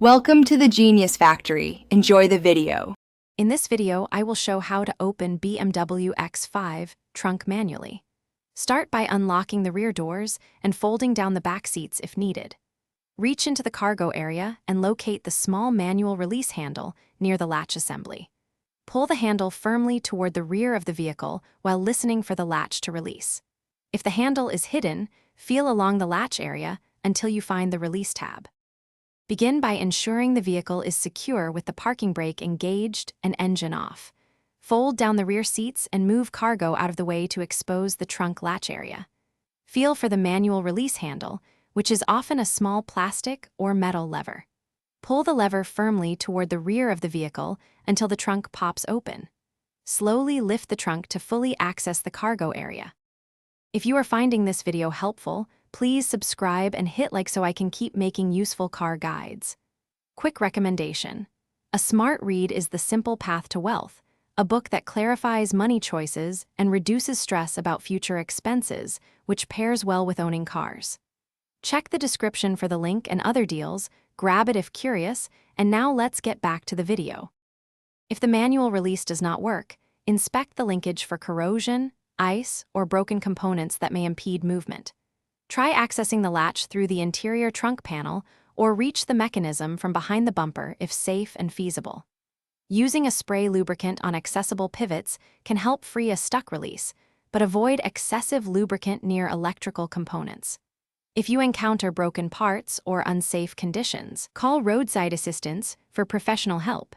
Welcome to the Genius Factory. Enjoy the video. In this video, I will show how to open BMW X5 trunk manually. Start by unlocking the rear doors and folding down the back seats if needed. Reach into the cargo area and locate the small manual release handle near the latch assembly. Pull the handle firmly toward the rear of the vehicle while listening for the latch to release. If the handle is hidden, feel along the latch area until you find the release tab. Begin by ensuring the vehicle is secure with the parking brake engaged and engine off. Fold down the rear seats and move cargo out of the way to expose the trunk latch area. Feel for the manual release handle, which is often a small plastic or metal lever. Pull the lever firmly toward the rear of the vehicle until the trunk pops open. Slowly lift the trunk to fully access the cargo area. If you are finding this video helpful, please subscribe and hit like so I can keep making useful car guides. Quick recommendation. A Smart Read is The Simple Path to Wealth, a book that clarifies money choices and reduces stress about future expenses, which pairs well with owning cars. Check the description for the link and other deals, grab it if curious, and now let's get back to the video. If the manual release does not work, inspect the linkage for corrosion, ice, or broken components that may impede movement. Try accessing the latch through the interior trunk panel or reach the mechanism from behind the bumper if safe and feasible. Using a spray lubricant on accessible pivots can help free a stuck release, but avoid excessive lubricant near electrical components. If you encounter broken parts or unsafe conditions, call roadside assistance for professional help.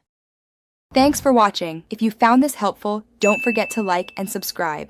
Thanks for watching. If you found this helpful, don't forget to like and subscribe.